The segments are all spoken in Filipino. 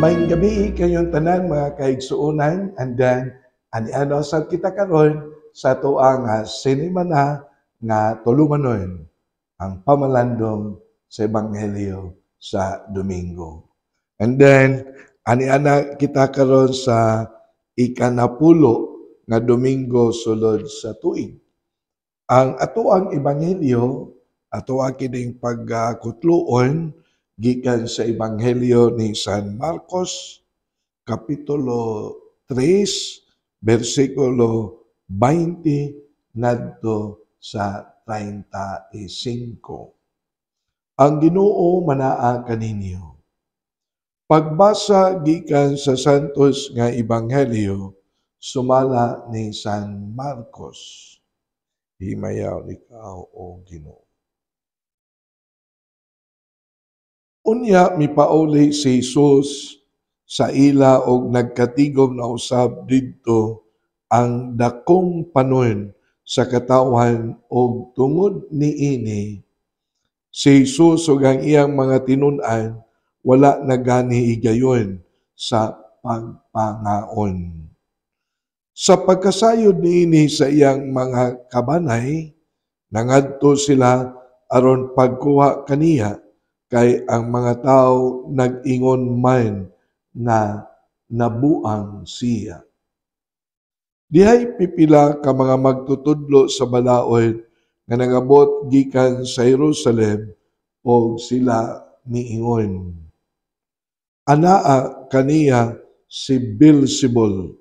Maayong gabi kayong tanan mga kaigsuonan, and then ani-ano sa kita karon sa tuang sinimana nga tulumanon ang pamalandong sa Ebanghelyo sa Domingo. And then ani-ana kita karon sa ikanapulo nga Domingo sulod sa tuig. Ang atoang Ebanghelyo, ato kining pagkutluon gikan sa Ebanghelyo ni San Marcos, Kapitulo 3, versikulo 20 ngadto sa 35. Ang Ginoo manaa kaninyo. Pagbasa gikan sa Santos nga Ebanghelyo, sumala ni San Marcos. Himayaw ikaw o Ginoo. Unya mipauli si Jesus sa ila og nagkatigom na usab didto ang dakong panon sa katawan og tungod niini si Jesus ug ang iyang mga tinun-an wala na gani higayon sa pagpangaon. Sa pagkasayod niini sa iyang mga kabanay, nangadto sila aron pagkuha kaniya kay ang mga tao nag-ingon man na nabuang siya. Dihay pipila ka mga magtutudlo sa balaod nga nangabot gikan sa Jerusalem o sila niingon. Anaa kaniya si Beelzebul.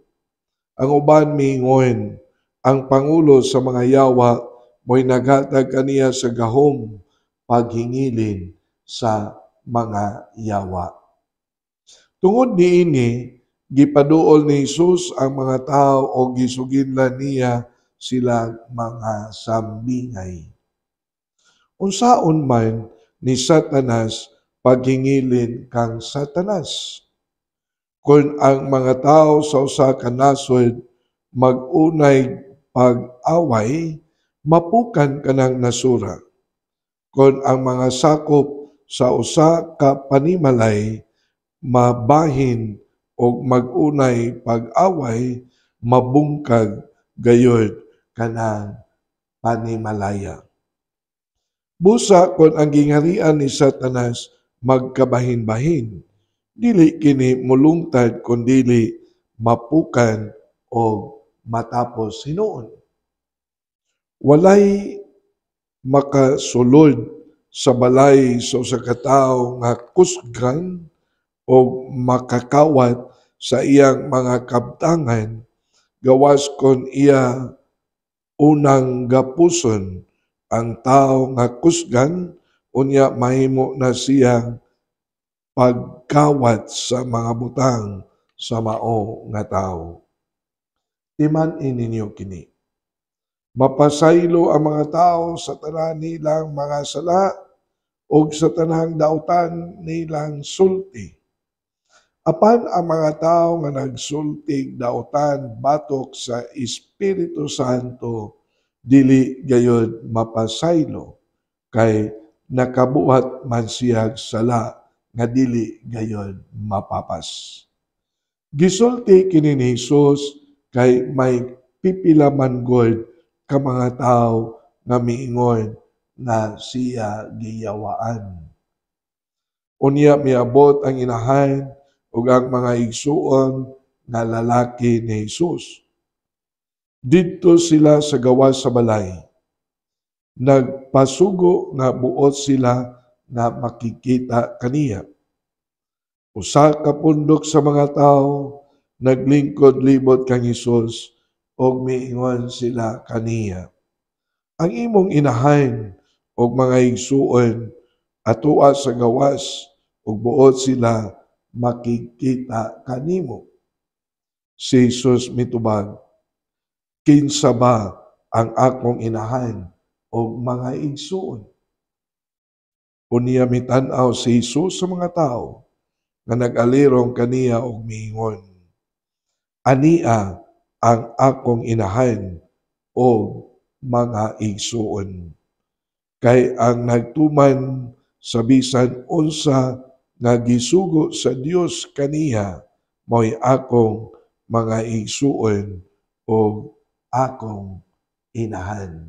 Ang uban miingon, ang pangulo sa mga yawa mo'y naghatag kaniya sa gahom paghingilin sa mga yawa. Tungod niini, gipaduol ni Jesus ang mga tao o gisuginlan niya sila mga sambingay. Unsaon man ni Satanas paghingilin kang Satanas. Kung ang mga tao sa usa ka nasod mag-unay pag-away, mapukan kanang nasura. Kung ang mga sakop sa usa ka panimalay mabahin o mag-unay pag-away, mabungkag gayud kanang panimalaya. Busa kung ang gingharian ni Satanas magkabahin-bahin, dili kini mulungtad kundili mapukan o matapos hinuon. Walay makasulod sa balay sa ka tawo nga kusgan o makakawat sa iyang mga kabtangan gawas kon iya unang gapuson ang tawo nga kusgan unya mahimo na siyang pagkawat sa mga butang sa mao nga tawo. Timan-in ninyo kini. Mapasaylo ang mga tao sa tanan nilang mga sala o sa tanang dautan nilang sulti. Apan ang mga tao nga nagsultig dautan batok sa Espiritu Santo, dili gayud mapasaylo, kay nakabuhat man siyag sala nga dili gayud mapapas. Gisulti kini ni Jesus kay may pipila man gud ka mga tao nga miingon na siya giyawaan. Unya miabot ang inahan ug ang mga igsuon nga lalaki ni Jesus. Didto sila sa gawas sa balay. Nagpasugo nga buot sila nga makikita kaniya. Usa ka pundok sa mga tao naglingkod libot kang Jesus og miingon sila kaniya. Ang imong inahan og mga igsuon atoa sa gawas ug buot sila makikita kanimo. Si Jesus mitubag, kinsa ba ang akong inahan og mga igsuon? Unya mitan-aw si Jesus sa mga tao nga nag-alirong kaniya og miingon, ania ang akong inahan o mga igsuon. Kay ang nagtuman sa bisan unsa nga gisugo sa Dios kaniya mo'y akong mga igsuon o akong inahan.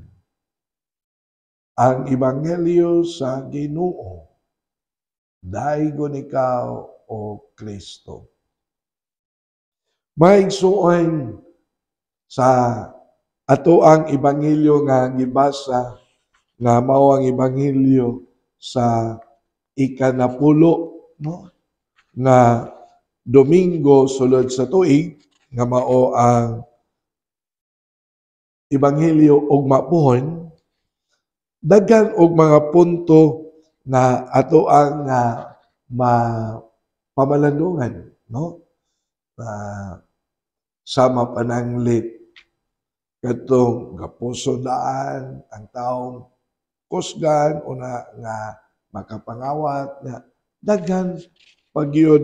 Ang Ebanghelyo sa Ginoo, daigon ikaw o Kristo. Maigsuon sa ato ang Ebanghelyo nga gibasa nga mao ang Ebanghelyo sa ikanapulo, no? Nga Domingo sulod sa tuig nga mao ang Ebanghelyo ugma puhon, daghan og mga punto na ato ang pamalandungan, no? Sama pananglit kadtong gapuso-daan ang taong kusgan una nga makapangawat nga daghan pagyud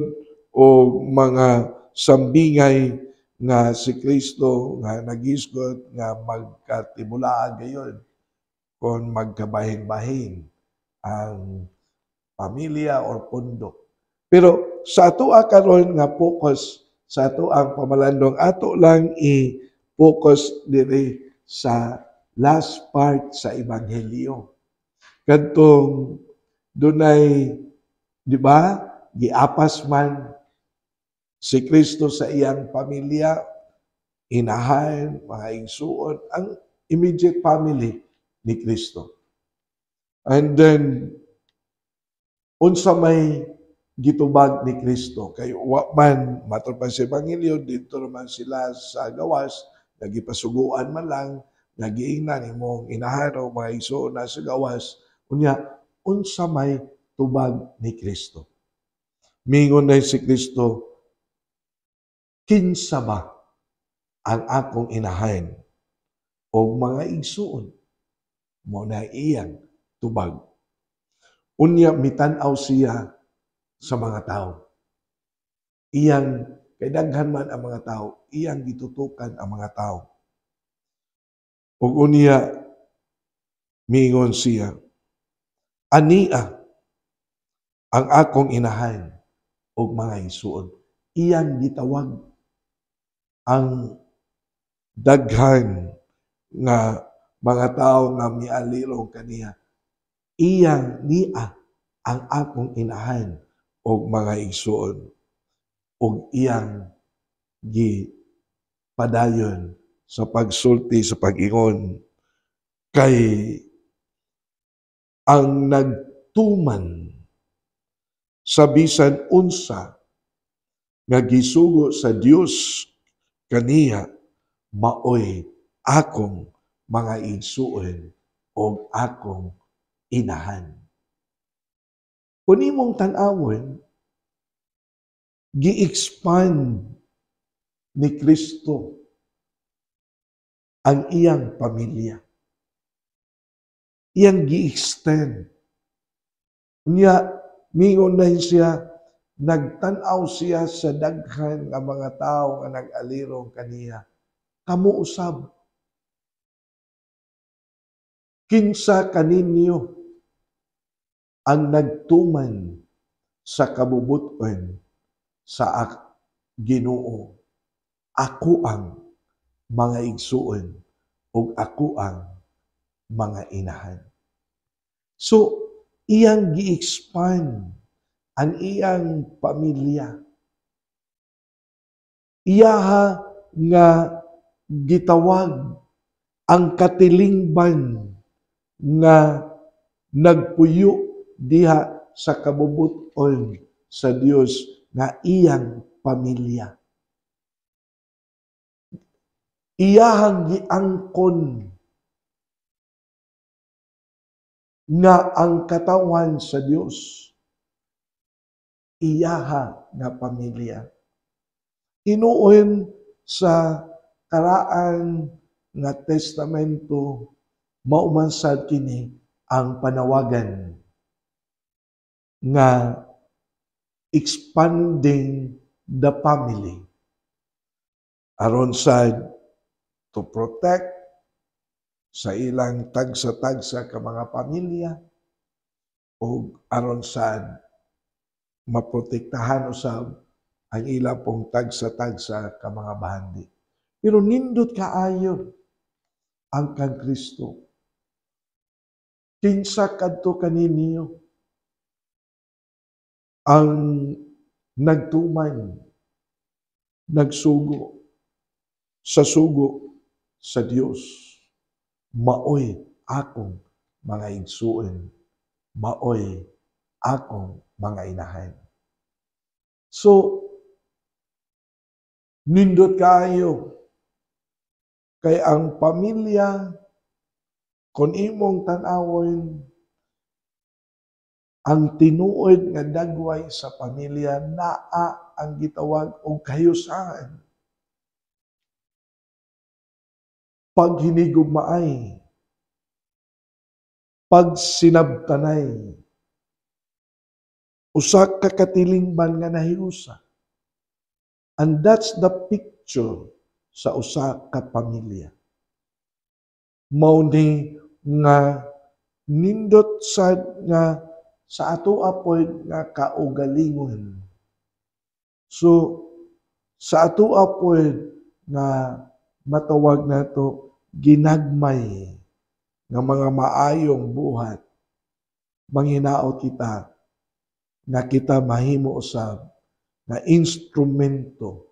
o mga sambingay nga si Kristo nga nagisgot nga magkatibulaan gayon kung magkabahin-bahin ang pamilya or pundok. Pero sa ato karon nga focus sa ato ang pamalandong, ato lang i-focus diri sa last part sa Ebanghelyo. Kadtong dunay, di ba, giapas man si Kristo sa iyang pamilya, inahan, mga igsuon, ang immediate family ni Kristo. And then, unsa may gitubag ni Kristo kay wa man matud pa sa Ebanghelyo dito naman sila sa gawas nagipasuguan man lang nagiingnan imong inahan o mga igsoon na sa gawas unya unsa may tubag ni Kristo. Mingon na si Kristo, kinsa ba ang akong inahan o mga igsoon mo na iyang tubag. Unya mitan-aw siya sa mga tao. Iyang, kay daghan man ang mga tao, iyang gitutukan ang mga tao. Ug unya, mingon siya, ania ang akong inahan og mga igsuon. Iyang gitawag ang daghan nga mga tao nga mialirong kaniya. Iyang nia ang akong inahan og mga igsuon og iyang padayon sa pagsulti sa pag-ingon kay ang nagtuman sa bisan unsa nga gisugo sa Dios kaniya maoy akong mga igsuon og akong inahan. Kung imong tan-awon, gi-expand ni Kristo ang iyang pamilya. Iyang gi-extend. Unya, mingon na siya, nagtan-aw siya sa daghan nga mga tao nga nag-alirong kaniya. Kamo usab. Kinsa kaninyo ang nagtuman sa kabubuton sa Ginoo. Ako ang mga igsuon ug ako ang mga inahan. So, iyang gi-expand ang iyang pamilya. Iyaha nga gitawag ang katilingban nga nagpuyo diha sa kabubuton sa Dios nga iyang pamilya. Iyahang giangkon nga ang katawan sa Dios iyaha nga pamilya. Hinuon sa karaan nga testamento maumansad kini ang panawagan nga expanding the family aron sad to protect sa ilang tagsa-tagsa ka mga pamilya o aron sad maprotektahan usab ang ila pong tagsa-tagsa ka mga bandi. Pero nindot kaayo ang kang Kristo. Kinsa kadto kaninyo ang nagtuman, nagsugo sa sugo sa Dios. Maoy akong mga igsuon, maoy akong mga inahan. So, nindot kaayo kay ang pamilya kung imong tan-awon ang tinuod nga dagway sa pamilya naa ang gitawag og kahiyusan. Paghinigugmaay, pagsinabtanay, usa ka katilingban nga nahiusa. And that's the picture sa usa ka pamilya. Mao ni nga nindot sad nga sa atoa pod nga kaugalingon. So sa atoa pod nga matawag nato ginagmay nga mga maayong buhat, manghinaot kita nga kita mahimo usab na instrumento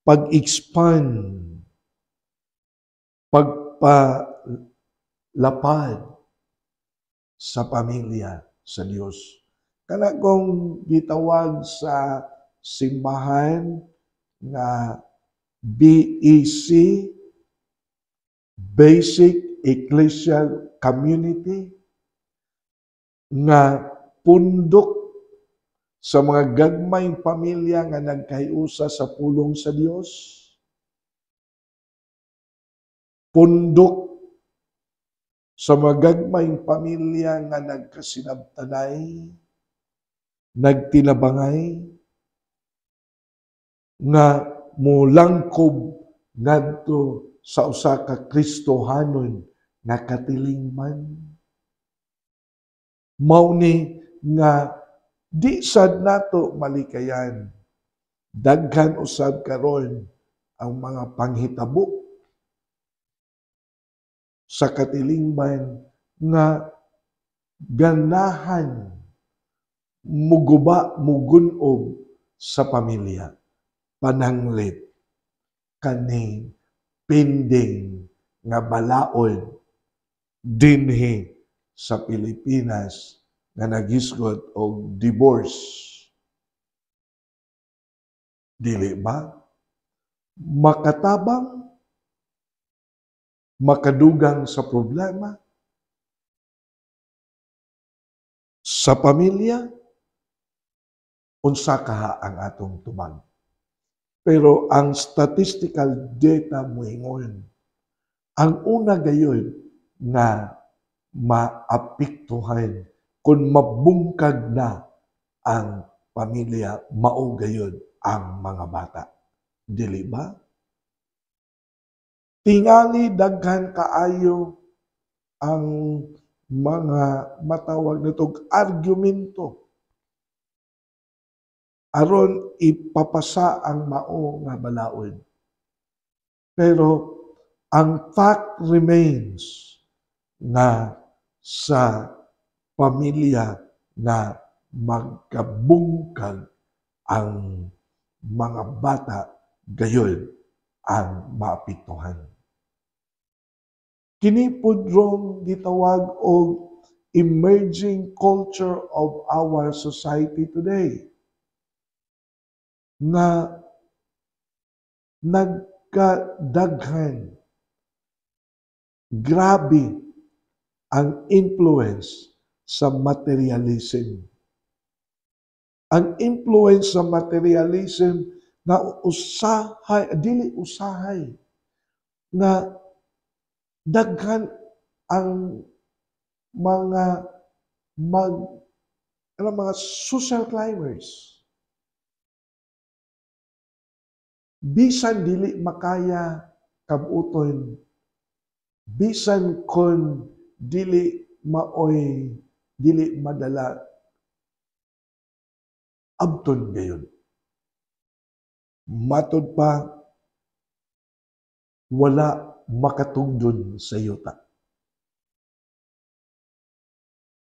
pag-expand, pagpalapad sa pamilya sa Dios. Kana kung gitawag sa simbahan nga BEC, Basic Ecclesial Community, nga pundok sa mga gagmayng pamilya nga nagkahiusa sa pulong sa Dios, pundok sa mga gagmayng pamilya nga nagkasinabtanay, nagtinabangay, nga mulangkob ngadto sa usa ka Kristohanon nga katilingman. Mao ni nga di sad nato malikayan. Daghan usab karon ang mga panghitabo sa katilingban nga ganahan muguba, mugunob sa pamilya. Pananglit kaning pending nga balaod dinhi sa Pilipinas nga nagisgot og divorce. Dili ba? Makatabang, makadugang sa problema sa pamilya, unsa kaha ang atong tubag. Pero ang statistical data moingon, ang una gayon na maapektuhan kung mabungkag na ang pamilya, mao gayon ang mga bata. Dili ba? Tingali daghan kaayo ang mga matawag nitong argumento aron ipapasa ang mao nga balaod. Pero ang fact remains na sa pamilya na magkabungkag ang mga bata, gayon ang maapektuhan. Kini pudrong gitawag og emerging culture of our society today na nagkadaghan, grabe ang influence sa materialism. Ang influence sa materialism na usahay, dili usahay, na daghan ang mga mga social climbers. Bisan dili makaya kabuton, bisan kon dili maoy, dili madala, abton gayon. Matod pa, wala makatugdon sa yuta.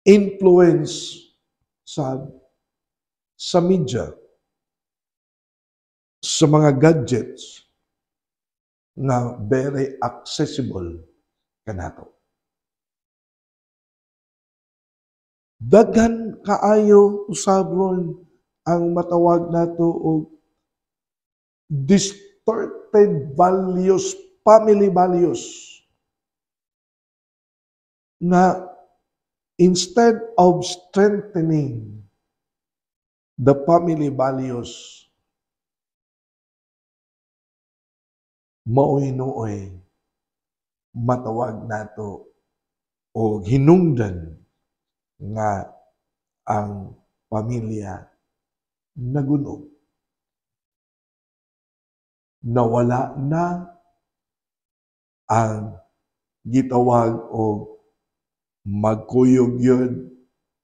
Influence sa media, sa mga gadgets na very accessible kanato. Daghan kaayo usabron ang matawag nato og distorted values, family values, na instead of strengthening the family values, maoy-nooy matawag nato o hinungdan nga ang pamilya nagunog. Nawala na ang gitawag og magkuyog yun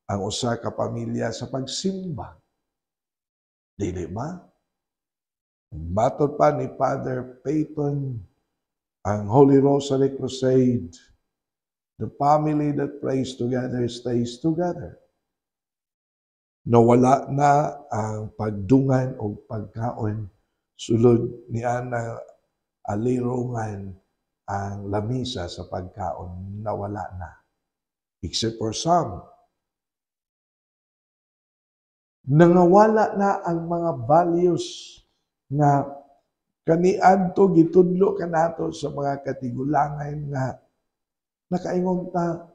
ang usa ka pamilya sa pagsimba. Dili ba? Matod pa ni Father Peyton, ang Holy Rosary Crusade, the family that prays together stays together. Nawala na ang pagdungan o pagkaon sulod ni ana alirungan ang lamisa sa pagkaon, nawala na. Except for some. Nangawala na ang mga values na kaniadto gitudlo kanato sa mga katigulangan nga nakaingon ta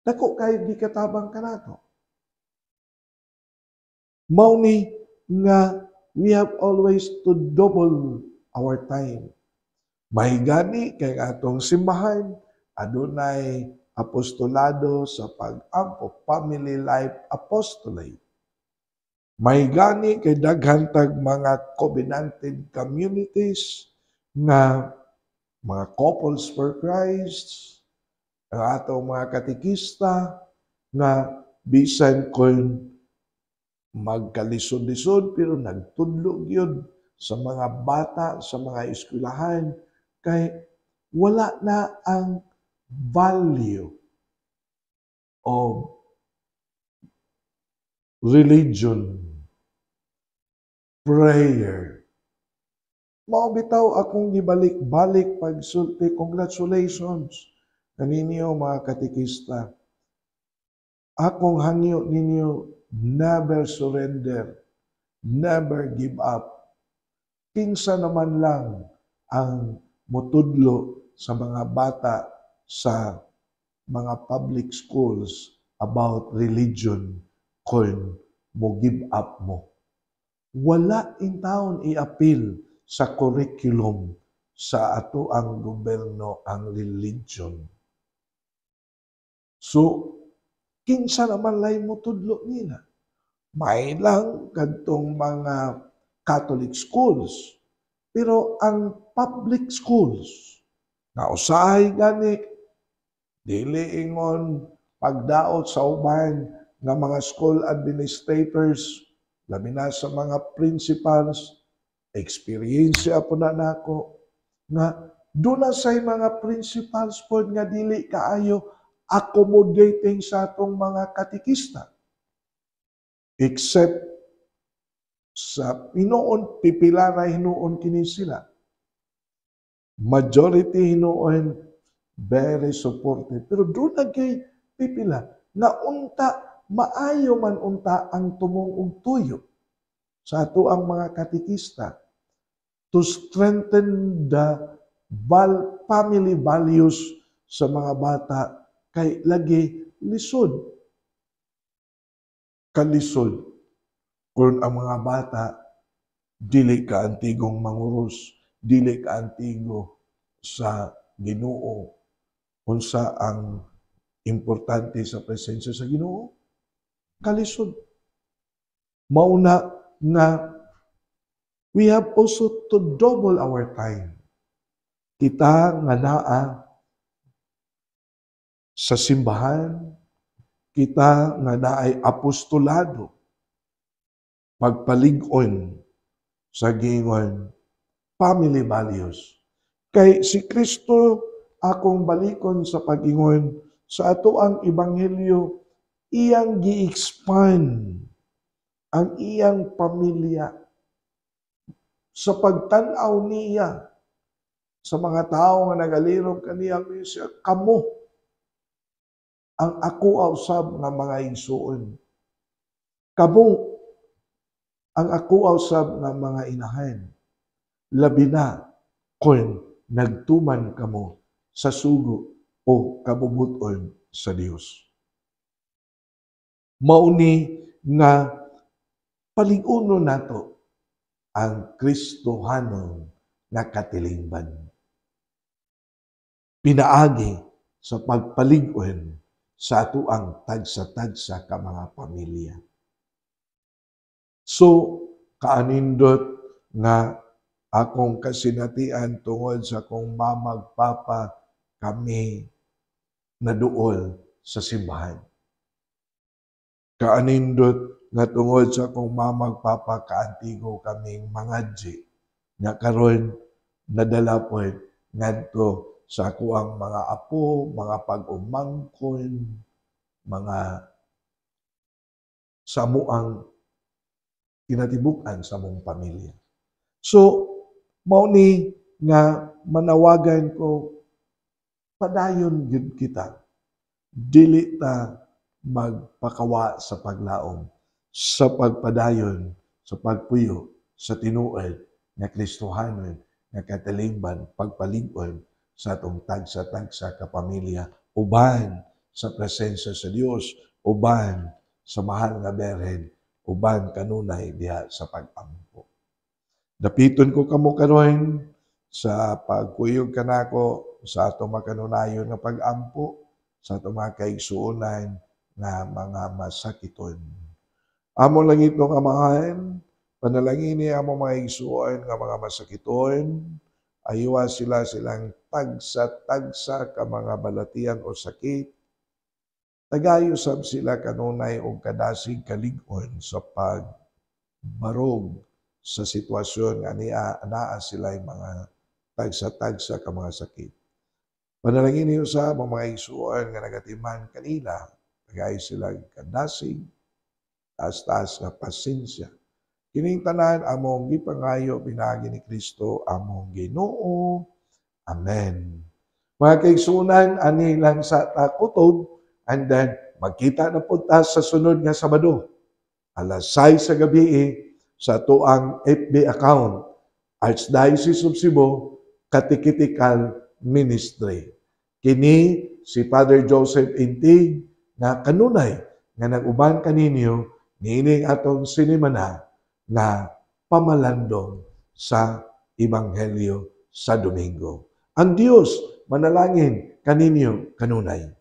dako kay gikatabang kanato. Mao ni nga we have always to double our time. Mahigani kay atong simbahan adunay apostolado sa pag-ampo, family life apostolate. Mahigani kay daghan tag mga covenanted communities nga mga couples for Christ, ang atong mga katikista nga bisan kung magkalisod-lisod pero nagtudlo gyud sa mga bata, sa mga eskwelahan kay wala na ang value of religion, prayer. Mao bitaw akong gibalik-balik pagsulti, congratulations kaninyo mga katikista. Akong hangyo ninyo, never surrender, never give up. Kinsa naman lang ang mutudlo sa mga bata sa mga public schools about religion kung mo give up mo. Wala in taon i-appeal sa curriculum sa ato ang gobyerno ang religion. So, kinsa naman lay mo tudlo nila. May lang kadtong mga Catholic schools. Pero ang public schools, na usahay gani, dili ingon pagdaot sa uban nga mga school administrators, labi na sa mga principals, eksperyensya po na nako, nga doon na say mga principals po nga dili kaayo accommodating sa atong mga katikista. Except sa hinuon, pipila na hinuon kini sila. Majority hinuon, very supportive. Pero doon na kay pipila, na unta, maayo man unta ang tumong og tuyo sa ato ang mga katikista to strengthen the family values sa mga bata kay lagi lisod. Kalisod kung ang mga bata dili ka antigong manguros, dili ka antigo sa Ginoo. Unsa ang importante sa presensya sa Ginoo? Kalisod. Mauna nga we have also to double our time. Kita nga naa sa simbahan, kita nga naay apostolado. pagpalig-on sa gingon family values. Kay si Kristo akong balikon sa pag-ingon sa ato ang ebanghelyo, iyang gi-expand ang iyang pamilya sa pagtan-aw niya sa mga tao nga nagalirong kaniyang siya, kamo ang ako usab nga mga igsuon. Kamo ang ako usab nga mga inahan. Labi na kung nagtuman kamo sa sugo o kabubuton sa Dios. Mauni nga palig-unon nato ang Kristohanon na katilingban. Pinaagi sa pagpalig-on sa ato ang tagsa-tagsa ka mga pamilya. So, kaanindot nga akong kasinatian tungod sa akong mamagpapa kami naduol sa simbahan. Kaanindot nga tungod sa akong mamagpapa kaantigo kaming mangadji nga karon nadala po ngadto sa ako ang mga apo, mga pag-umangkon, mga samuang kinatibuk-an sa mong pamilya. So, mauni nga manawagan ko, padayon gid kita. Dili ta magpakawa sa paglaom, sa pagpadayon, sa pagpuyo, sa tinuod nga Kristohanon, nga katilingban, pagpalig-on sa atong tagsa-tagsa ka pamilya, uban sa presensya sa Dios, uban sa mahal nga Berhen, uban kanunay diha sa pag-ampo. Dapiton ko kamo karon sa pagkuyog kanako sa atong makanunayon nga pag-ampo, sa atong mga kaigsuonan nga mga masakiton. Amo lang ito kamahan, panalangin niya amo mga igsuon nga mga masakiton, aywa silang tagsa-tagsa ka mga balatian o sakit, tagayo sab sila kanunay og kadasig kalig-on sa pagbarog sa sitwasyon nga naa sila mga tagsa-tagsa ka mga sakit. Panalangin niyo sa mga igsuon nga nagatiman kanila, tagayo sila kadasig, taas-taas nga pasensya. Kining tanan among gipangayo pinagi ni Kristo among Ginoo. Amen. Mga kaigsuonan, ani lang sa takutob, and then magkita na po ta sa sunod nga Sabado. Alas 6 sa gabi sa tuang FB account, Archdiocese of Cebu Catechetical Ministry. Kini si Father Joseph Intig nga kanunay nga nag-uban kaninyo niining atong sinimana na pamalandong sa Ebanghelyo sa Domingo. Ang Diyos manalangin kaninyo kanunay.